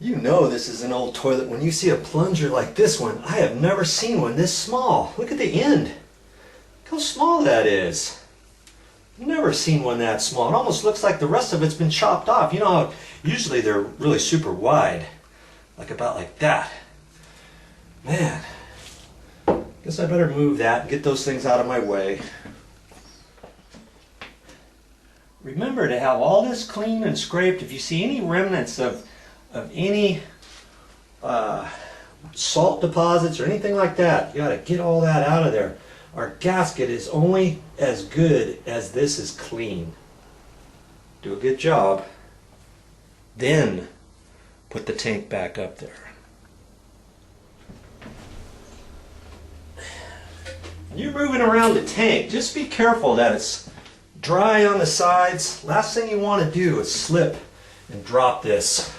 You know this is an old toilet when you see a plunger like this one. I have never seen one this small. Look at the end. Look how small that is. Never seen one that small. It almost looks like the rest of it's been chopped off. You know how usually they're really super wide. Like about like that. Man. Guess I better move that and get those things out of my way. Remember to have all this clean and scraped. If you see any remnants of any salt deposits or anything like that, you got to get all that out of there. Our gasket is only as good as this is clean. Do a good job. Then put the tank back up there. When you're moving around the tank, just be careful that it's dry on the sides. Last thing you want to do is slip and drop this,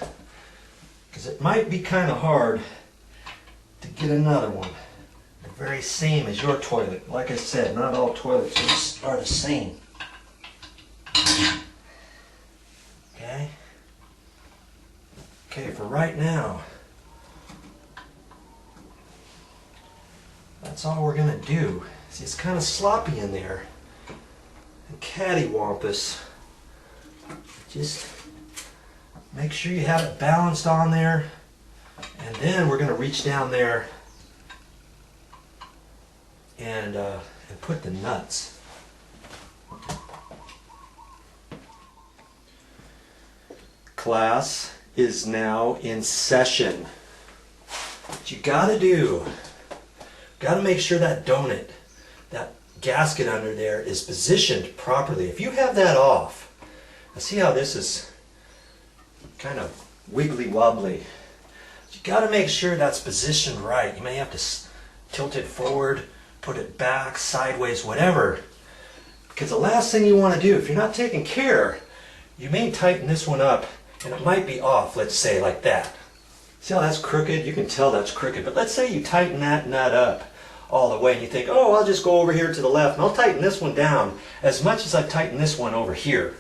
because it might be kind of hard to get another one the very same as your toilet. Like I said, not all toilets are the same. Okay? Okay, for right now, that's all we're going to do. See, it's kind of sloppy in there and cattywampus. Just make sure you have it balanced on there, and then we're going to reach down there and put the nuts. Class is now in session. What you got to do, got to make sure that donut, that gasket under there, is positioned properly. If you have that off, now see how this is kind of wiggly wobbly. You got to make sure that's positioned right. You may have to tilt it forward, put it back, sideways, whatever. Because the last thing you want to do, if you're not taking care, you may tighten this one up and it might be off, let's say like that. See how that's crooked? You can tell that's crooked. But let's say you tighten that nut up all the way and you think, oh, I'll just go over here to the left and I'll tighten this one down as much as I tighten this one over here.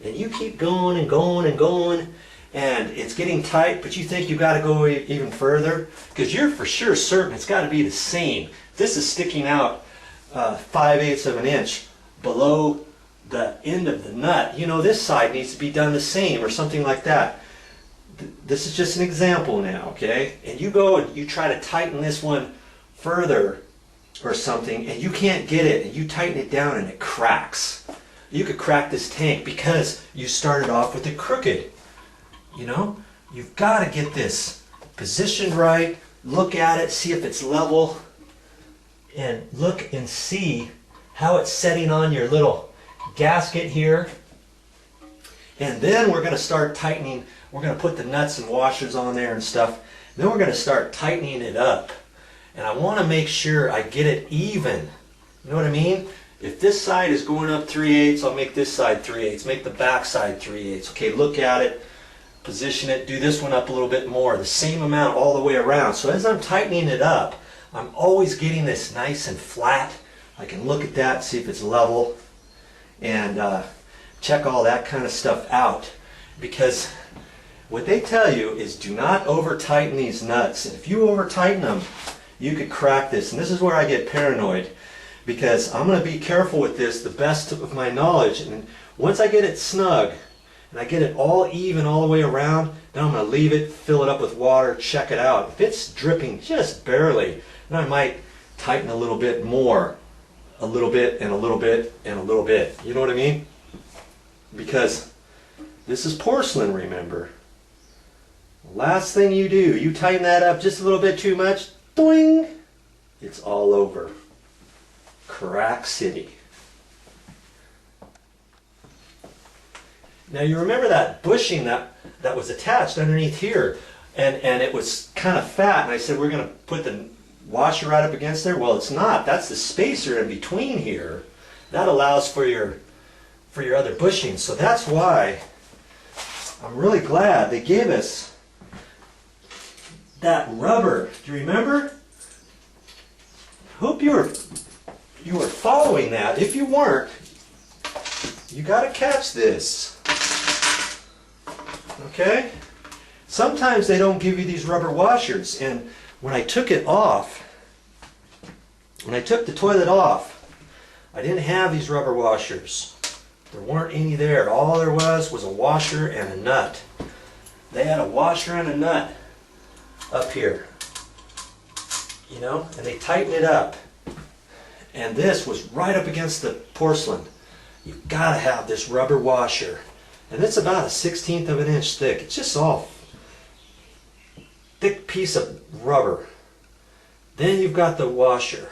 And you keep going and going and going, and it's getting tight, but you think you got to go even further because you're for sure certain it's got to be the same. This is sticking out 5/8 of an inch below the end of the nut. You know this side needs to be done the same or something like that. This is just an example now, okay? And you go and you try to tighten this one further or something, and you can't get it, and you tighten it down and it cracks. You could crack this tank because you started off with it crooked. You know, you've got to get this positioned right, look at it, see if it's level, and look and see how it's setting on your little gasket here. And then we're going to start tightening. We're going to put the nuts and washers on there and stuff. Then we're going to start tightening it up. And I want to make sure I get it even. You know what I mean? If this side is going up 3/8, I'll make this side 3/8. Make the back side 3/8. Okay, look at it. Position it, do this one up a little bit more, the same amount all the way around. So as I'm tightening it up, I'm always getting this nice and flat. I can look at that, see if it's level, and check all that kind of stuff out. Because what they tell you is do not over tighten these nuts. If you over tighten them, you could crack this. And this is where I get paranoid, because I'm going to be careful with this the best of my knowledge. And once I get it snug, and I get it all even all the way around, then I'm going to leave it, fill it up with water, check it out. If it's dripping just barely, then I might tighten a little bit more. A little bit and a little bit and a little bit. You know what I mean? Because this is porcelain, remember. Last thing you do, you tighten that up just a little bit too much, doing, it's all over. Crack City. Now you remember that bushing that was attached underneath here, and it was kind of fat, and I said we're going to put the washer right up against there. Well, it's not. That's the spacer in between here. That allows for your other bushing. So that's why I'm really glad they gave us that rubber. Do you remember? Hope you were following that. If you weren't, you got to catch this. Okay? sometimes they don't give you these rubber washers. And when I took it off, when I took the toilet off, I didn't have these rubber washers. There weren't any there. All there was a washer and a nut. They had a washer and a nut up here, you know, and they tightened it up. And this was right up against the porcelain. You've got to have this rubber washer. And it's about 1/16 of an inch thick. It's just all thick piece of rubber. Then you've got the washer.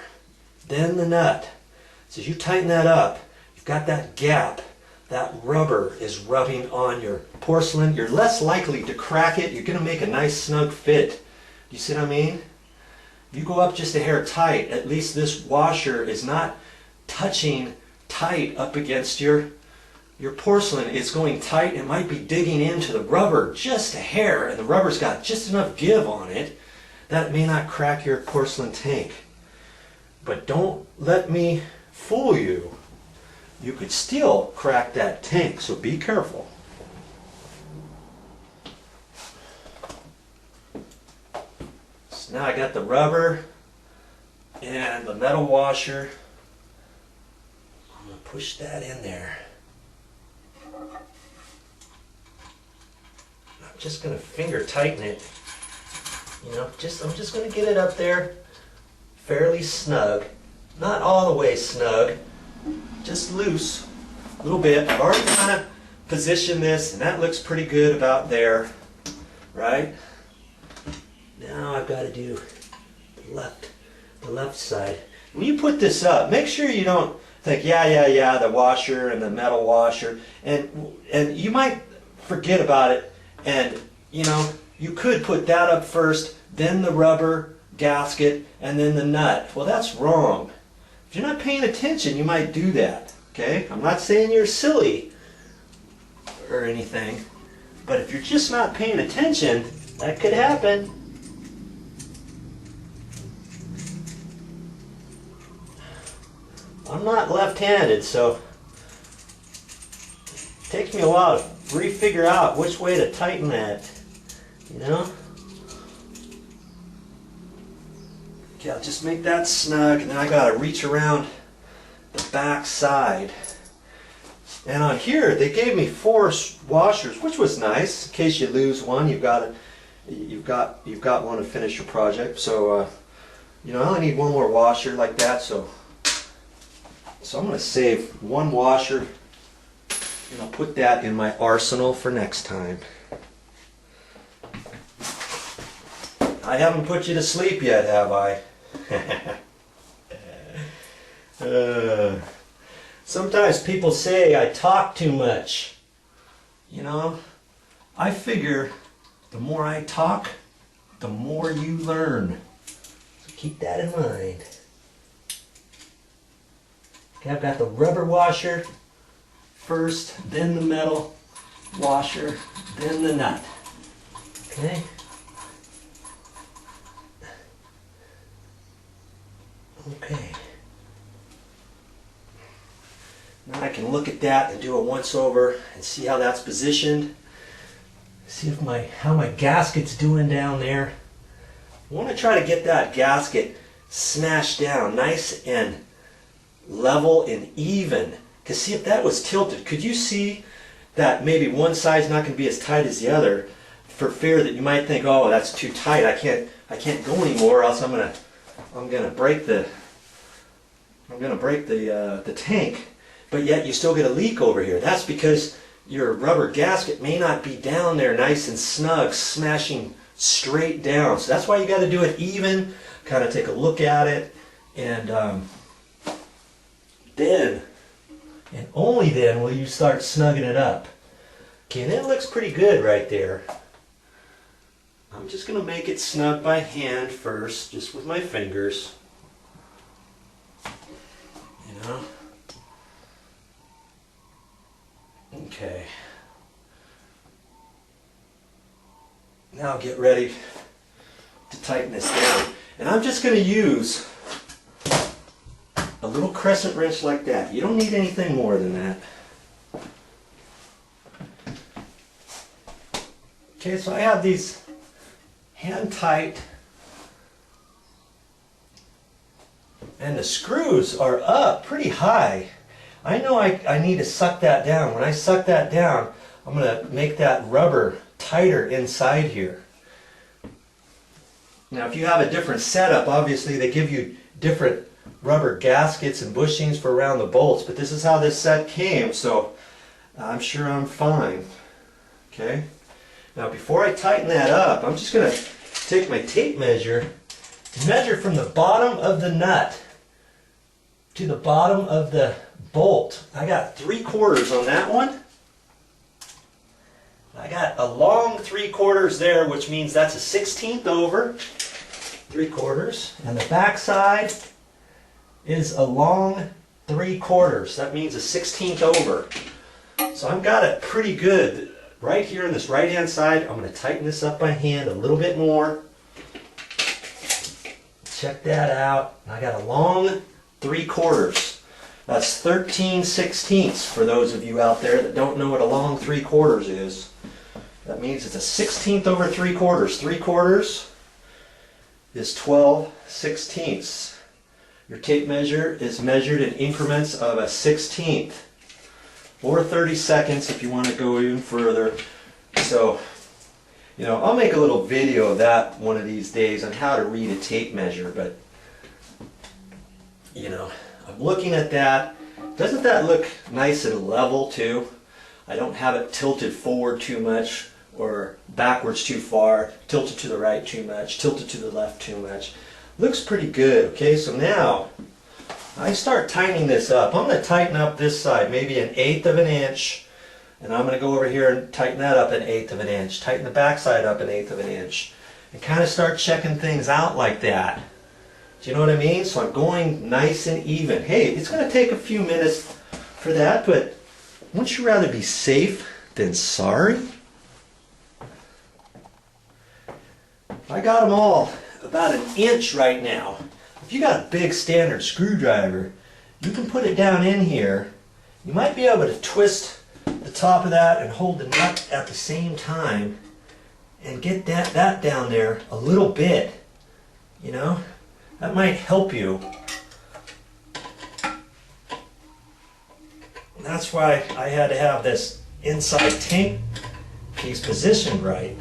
Then the nut. So as you tighten that up, you've got that gap. That rubber is rubbing on your porcelain. You're less likely to crack it. You're going to make a nice snug fit. You see what I mean? You go up just a hair tight, at least this washer is not touching tight up against your porcelain. It's going tight. It might be digging into the rubber just a hair, and the rubber's got just enough give on it that it may not crack your porcelain tank. But don't let me fool you. You could still crack that tank, so be careful. So now I got the rubber and the metal washer. I'm going to push that in there. I'm just going to finger tighten it. You know, I'm just going to get it up there fairly snug. Not all the way snug. Just loose a little bit. I've already kind of positioned this, and that looks pretty good about there, right? Now I've got to do the left side. When you put this up, make sure you don't think, yeah, the washer and the metal washer, and you might forget about it, and you know, you could put that up first, then the rubber gasket, and then the nut. Well, that's wrong. If you're not paying attention, you might do that, okay? I'm not saying you're silly or anything, but if you're just not paying attention, that could happen. I'm not left-handed, so it takes me a while to refigure out which way to tighten that, you know? Okay, I'll just make that snug, and then I gotta reach around the back side. And on here, they gave me 4 washers, which was nice. In case you lose one, you've got one to finish your project. So, you know, I only need 1 more washer like that. So I'm gonna save 1 washer, and I'll put that in my arsenal for next time. I haven't put you to sleep yet, have I? Sometimes people say I talk too much. You know, I figure the more I talk, the more you learn. So keep that in mind. Okay, I've got the rubber washer first, then the metal washer, then the nut. Okay? Okay. Now I can look at that and do a once over and see how that's positioned. See if how my gasket's doing down there. I want to try to get that gasket smashed down nice and level and even. Because see, if that was tilted, could you see that maybe one side's not going to be as tight as the other, for fear that you might think, oh, that's too tight, I can't go anymore, or else I'm gonna break the tank. But yet you still get a leak over here. That's because your rubber gasket may not be down there nice and snug, smashing straight down. So that's why you got to do it even, kind of take a look at it, and then, and only then, will you start snugging it up. Okay, and it looks pretty good right there. I'm just going to make it snug by hand first, just with my fingers. You know? Okay. Now get ready to tighten this down. And I'm just going to use a little crescent wrench like that. You don't need anything more than that. Okay, so I have these hand tight, and the screws are up pretty high. I know I need to suck that down. When I suck that down, I'm going to make that rubber tighter inside here. Now if you have a different setup, obviously they give you different rubber gaskets and bushings for around the bolts, but this is how this set came, so I'm sure I'm fine. Okay. Now before I tighten that up, I'm just going to take my tape measure and measure from the bottom of the nut to the bottom of the bolt. I got 3/4 on that one. I got a long 3/4 there, which means that's a 1/16 over 3/4, and the back side is a long 3/4. That means a 1/16 over. So I've got it pretty good. Right here on this right hand side, I'm going to tighten this up by hand a little bit more. Check that out. I got a long 3/4. That's 13/16 for those of you out there that don't know what a long 3/4 is. That means it's a 1/16 over 3/4. 3/4 is 12/16. Your tape measure is measured in increments of a 1/16. Or 30 seconds if you want to go even further. So, you know, I'll make a little video of that one of these days on how to read a tape measure, but, you know, I'm looking at that. Doesn't that look nice and level too? I don't have it tilted forward too much or backwards too far, tilted to the right too much, tilted to the left too much. Looks pretty good. Okay, so now I start tightening this up. I'm going to tighten up this side maybe 1/8 of an inch, and I'm going to go over here and tighten that up 1/8 of an inch, tighten the back side up 1/8 of an inch, and kind of start checking things out like that. Do you know what I mean? So I'm going nice and even. Hey, it's going to take a few minutes for that, but wouldn't you rather be safe than sorry? I got them all about 1 inch right now. If you got a big standard screwdriver, you can put it down in here. You might be able to twist the top of that and hold the nut at the same time and get that down there a little bit. You know, that might help you. That's why I had to have this inside tank piece positioned right.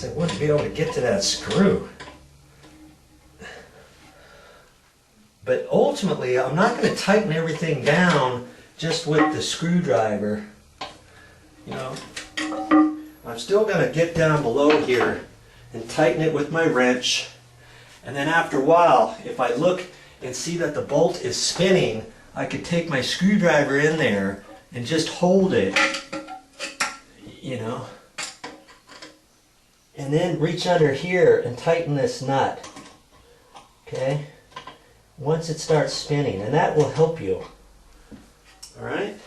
I wouldn't be able to get to that screw. But ultimately, I'm not going to tighten everything down just with the screwdriver. You know, I'm still going to get down below here and tighten it with my wrench. And then after a while, if I look and see that the bolt is spinning, I could take my screwdriver in there and just hold it, you know, and then reach under here and tighten this nut. Okay? Once it starts spinning, and that will help you. Alright?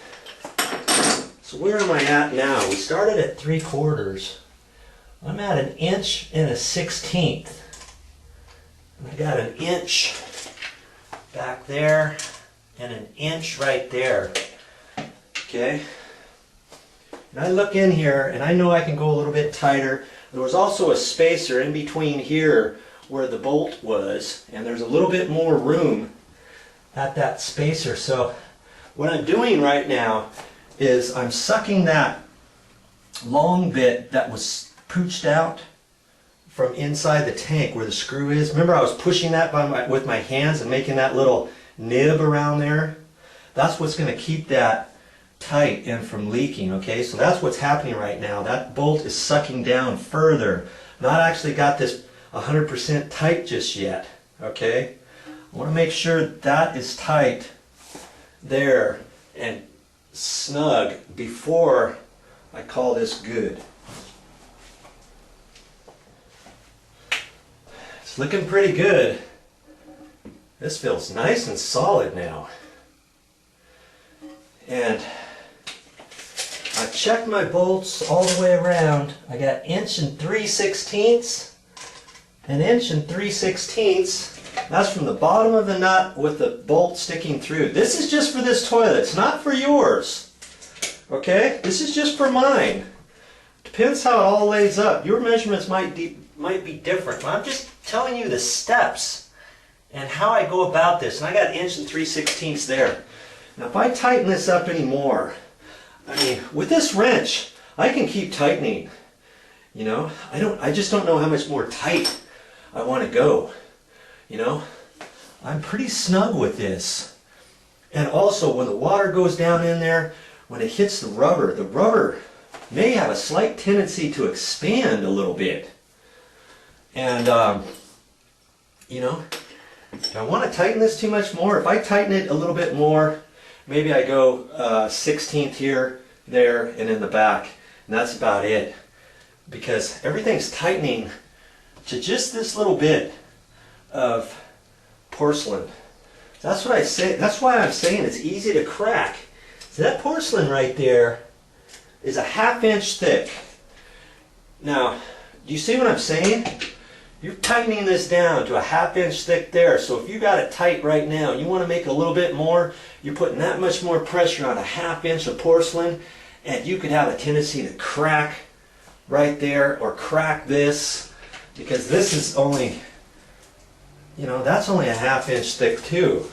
So where am I at now? We started at 3/4. I'm at 1 inch and a 1/16. And I got 1 inch back there and 1 inch right there. Okay? And I look in here and I know I can go a little bit tighter. There was also a spacer in between here where the bolt was, and there's a little bit more room at that spacer. So what I'm doing right now is I'm sucking that long bit that was pooched out from inside the tank where the screw is. Remember I was pushing that with my hands and making that little nib around there? That's what's going to keep that tight and from leaking. Okay, so that's what's happening right now. That bolt is sucking down further. Not actually got this 100% tight just yet. Okay, I want to make sure that is tight there and snug before I call this good. It's looking pretty good. This feels nice and solid now. And I checked my bolts all the way around. I got 1 inch and 3/16. 1 inch and 3/16. That's from the bottom of the nut with the bolt sticking through. This is just for this toilet. It's not for yours. Okay? This is just for mine. Depends how it all lays up. Your measurements might be different. But I'm just telling you the steps and how I go about this. And I got 1 3/16 inches there. Now if I tighten this up anymore, I mean, with this wrench, I can keep tightening. You know, I just don't know how much more tight I want to go. You know, I'm pretty snug with this. And also when the water goes down in there, when it hits the rubber may have a slight tendency to expand a little bit. And, you know, do I want to tighten this too much more? If I tighten it a little bit more, maybe I go 16th here, there, and in the back. And that's about it. Because everything's tightening to just this little bit of porcelain. That's what I say. That's why I'm saying it's easy to crack. So that porcelain right there is a 1/2 inch thick. Now, do you see what I'm saying? You're tightening this down to a 1/2 inch thick there. So if you got it tight right now and you want to make a little bit more, you're putting that much more pressure on a 1/2 inch of porcelain, and you could have a tendency to crack right there or crack this, because this is only, you know, that's only a 1/2 inch thick too.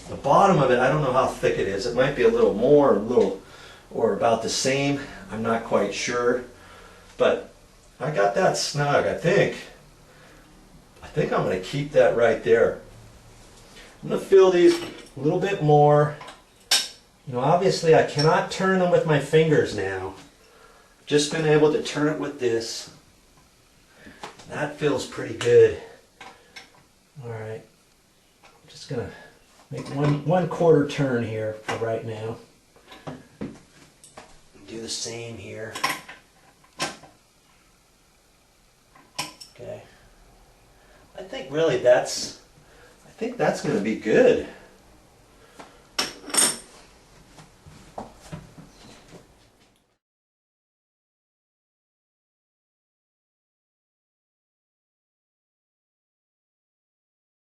The bottom of it, I don't know how thick it is. It might be a little more, or about the same. I'm not quite sure. But I got that snug, I think. I think I'm going to keep that right there. I'm going to fill these a little bit more. You know, obviously I cannot turn them with my fingers now. Just been able to turn it with this. That feels pretty good. Alright. I'm just going to make one quarter turn here for right now. Do the same here. Okay. I think really that's going to be good.